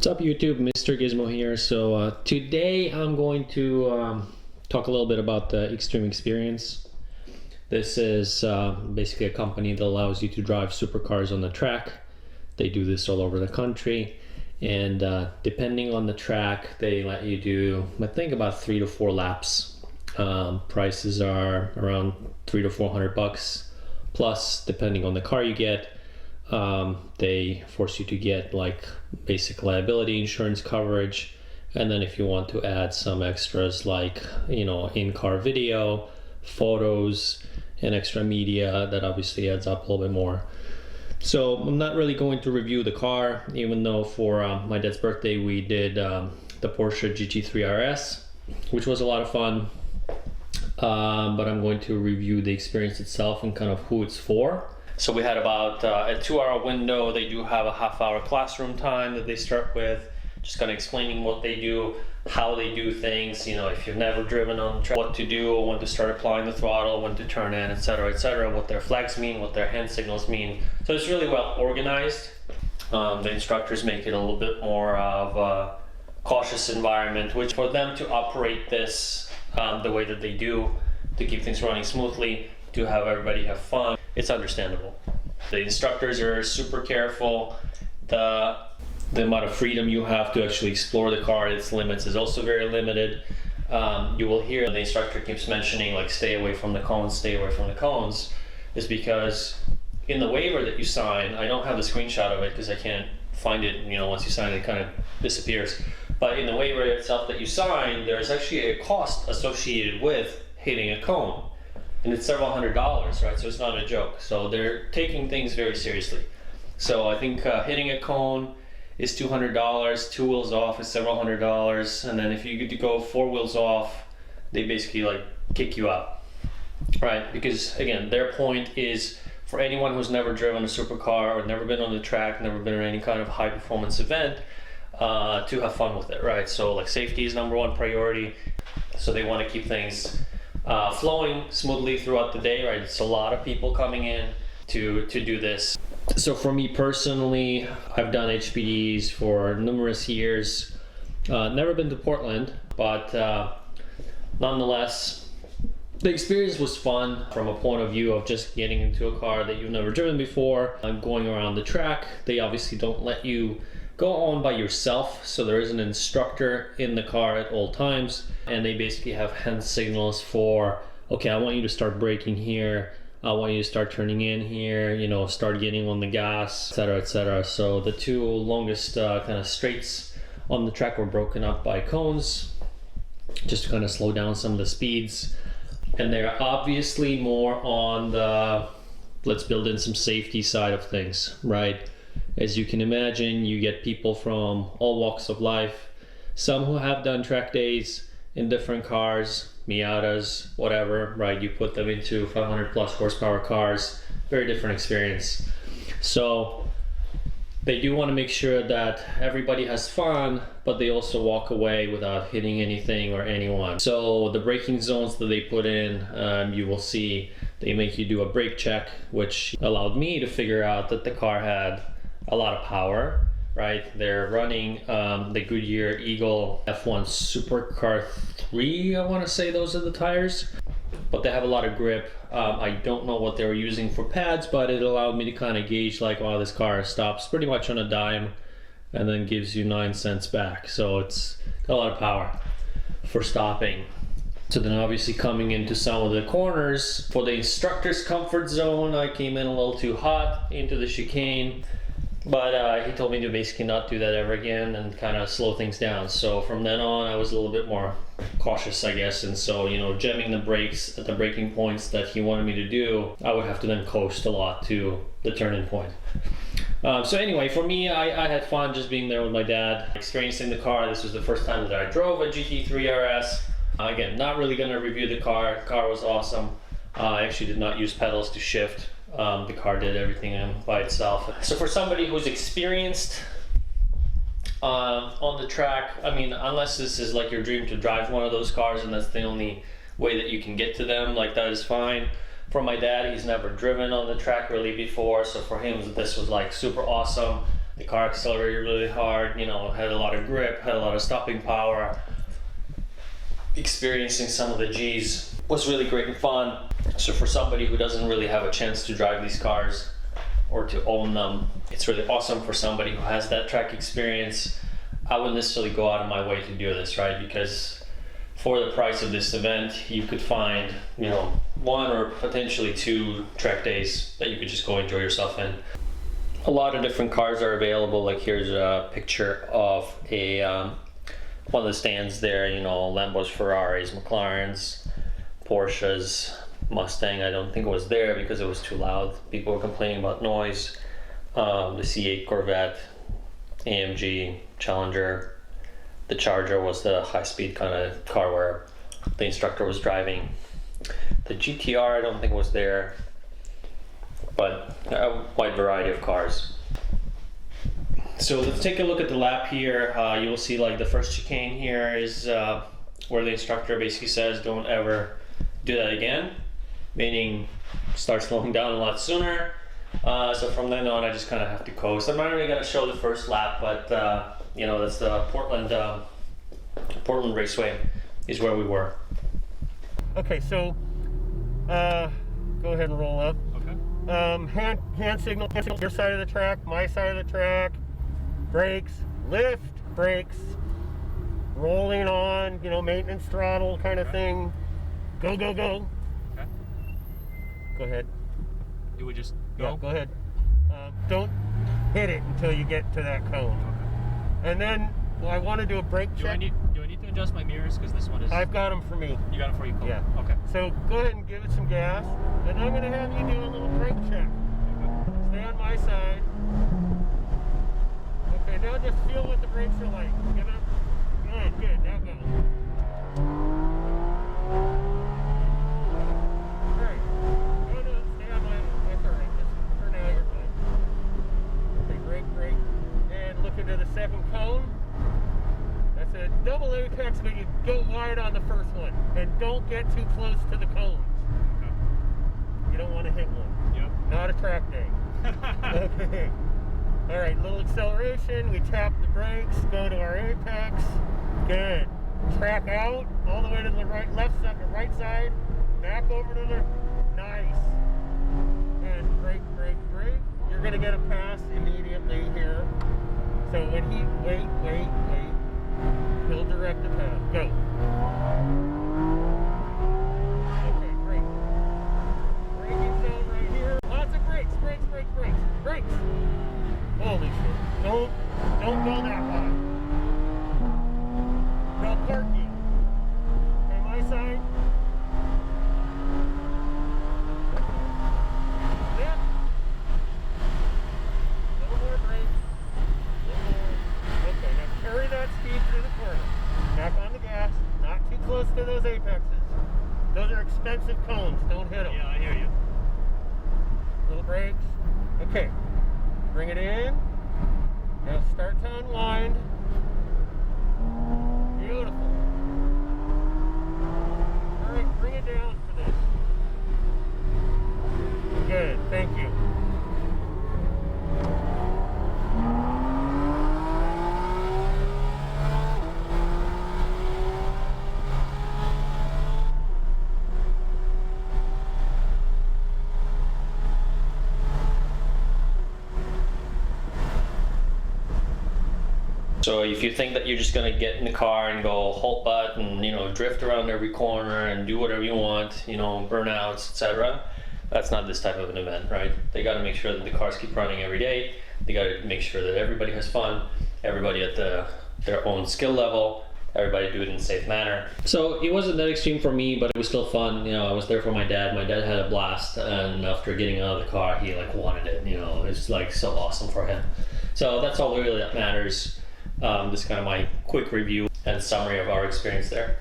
What's up YouTube, Mr. Gizmo here. So today I'm going to talk a little bit about the Xtreme Xperience. This is basically a company that allows you to drive supercars on the track. They do this all over the country, and depending on the track they let you do, I think, about 3 to 4 laps. Prices are around $300 to $400 plus, depending on the car you get. They force you to get like basic liability insurance coverage, and then if you want to add some extras like, you know, in-car video, photos, and extra media, that obviously adds up a little bit more. So I'm not really going to review the car, even though for my dad's birthday we did the Porsche GT3RS, which was a lot of fun. But I'm going to review the experience itself and kind of who it's for. So we had about a 2-hour window. They do have a half-hour classroom time that they start with, just kind of explaining what they do, how they do things, you know, if you've never driven on the track, what to do, when to start applying the throttle, when to turn in, etc., what their flags mean, what their hand signals mean. So it's really well organized. The instructors make it a little bit more of a cautious environment, which for them to operate this the way that they do, to keep things running smoothly, to have everybody have fun, it's understandable. The instructors are super careful. The amount of freedom you have to actually explore the car, its limits, is also very limited. You will hear the instructor keeps mentioning, like, stay away from the cones, stay away from the cones, is because in the waiver that you sign, I don't have the screenshot of it because I can't find it, you know, once you sign it, it kind of disappears. But in the waiver itself that you sign, there's actually a cost associated with hitting a cone. And it's several $100s, right? So it's not a joke. So they're taking things very seriously. So I think hitting a cone is $200, 2 wheels off is several $100s, and then if you get to go 4 wheels off, they basically like kick you out, right? Because again, their point is for anyone who's never driven a supercar or never been on the track, never been in any kind of high performance event, to have fun with it, right? So like safety is #1 priority. So they want to keep things flowing smoothly throughout the day, right? It's a lot of people coming in to do this. So for me personally, I've done HPDs for numerous years. Never been to Portland, but nonetheless, the experience was fun from a point of view of just getting into a car that you've never driven before, going around the track. They obviously don't let you go on by yourself, so there is an instructor in the car at all times, and they basically have hand signals for, okay, I want you to start braking here, I want you to start turning in here, you know, start getting on the gas, etc., etc. So the 2 longest kind of straights on the track were broken up by cones, just to kind of slow down some of the speeds. And they're obviously more on the let's build in some safety side of things, right? As you can imagine, you get people from all walks of life, some who have done track days in different cars, Miatas, whatever, right? You put them into 500 plus horsepower cars, very different experience. So they do want to make sure that everybody has fun, but they also walk away without hitting anything or anyone. So the braking zones that they put in, you will see they make you do a brake check, which allowed me to figure out that the car had a lot of power, right? They're running the Goodyear Eagle F1 Supercar 3, I want to say those are the tires, but they have a lot of grip. I don't know what they were using for pads, but it allowed me to kind of gauge, like, wow, this car stops pretty much on a dime and then gives you 9 cents back. So it's got a lot of power for stopping. So then obviously coming into some of the corners, for the instructor's comfort zone, I came in a little too hot into the chicane. But he told me to basically not do that ever again and kind of slow things down. So from then on, I was a little bit more cautious, I guess. And so, you know, jamming the brakes at the braking points that he wanted me to do, I would have to then coast a lot to the turning point. So anyway, for me, I had fun just being there with my dad, experiencing the car. This was the first time that I drove a GT3RS. Again, not really going to review the car. The car was awesome. I actually did not use pedals to shift. The car did everything by itself. So for somebody who's experienced on the track, I mean, unless this is like your dream to drive one of those cars and that's the only way that you can get to them, like, that is fine. For my dad, he's never driven on the track really before, so for him this was like super awesome. The car accelerated really hard, you know, had a lot of grip, had a lot of stopping power. Experiencing some of the G's was really great and fun. So for somebody who doesn't really have a chance to drive these cars or to own them, it's really awesome. For somebody who has that track experience, I wouldn't necessarily go out of my way to do this, right? Because for the price of this event, you could find, you know, 1 or potentially 2 track days that you could just go enjoy yourself in. A lot of different cars are available. Like here's a picture of a one of the stands there, you know, Lambos, Ferraris, McLarens, Porsches, Mustang. I don't think it was there because it was too loud. People were complaining about noise. The C8 Corvette, AMG, Challenger. The Charger was the high-speed kind of car where the instructor was driving. The GTR, I don't think was there, but a wide variety of cars. So let's take a look at the lap here. You will see like the first chicane here is where the instructor basically says don't ever do that again, meaning start slowing down a lot sooner. So from then on I just kind of have to coast. I'm not really going to show the first lap, but you know, that's the Portland Raceway is where we were. Okay, so go ahead and roll up. Okay. Hand signal, your side of the track, my side of the track. Brakes, lift, brakes, rolling on, you know, maintenance throttle kind of thing. Go, go, go. Okay. Go ahead. Do we just go? Yeah, go ahead. Don't hit it until you get to that cone. Okay. And then, well, I want to do a brake check. Do I need to adjust my mirrors? Because this one is... I've got them for me. You got them for you? Cool. Yeah. Okay. So go ahead and give it some gas. And I'm going to have you do a little brake check. Okay. Stay on my side. Okay, now just feel what the brakes are like. Give it up. Good, now go. Alright. No, stay on my... That's alright. Just for now, you're fine. Okay, brake. And look into the second cone. That's a double apex, but you go wide on the first one. And don't get too close to the cones. Okay. You don't want to hit one. Yep. Not a track day. Okay. All right, little acceleration. We tap the brakes, go to our apex. Good. Track out all the way to the right, left side, the right side. Back over to the nice. And brake. You're gonna get a pass immediately here. So when he wait. He'll direct the pass. Go. Okay, great. Braking zone right here. Lots of brakes. Holy shit. Don't go that high. No parking. Okay, my side. Yep. No more brakes. Okay, now carry that speed through the corner. Back on the gas. Not too close to those apexes. Those are expensive cones. Don't hit them. Yeah, I hear you. Little brakes. Okay. Bring it in. Now start to unwind. Beautiful. All right, bring it down for this. Good, thank you. So if you think that you're just gonna get in the car and go whole butt and, you know, drift around every corner and do whatever you want, you know, burnouts, etc., that's not this type of an event, right? They got to make sure that the cars keep running every day. They got to make sure that everybody has fun, everybody at their own skill level, everybody do it in a safe manner. So it wasn't that extreme for me, but it was still fun. You know, I was there for my dad. My dad had a blast, and after getting out of the car, he like wanted it. You know, it's like so awesome for him. So that's all really that matters. This is kind of my quick review and summary of our experience there.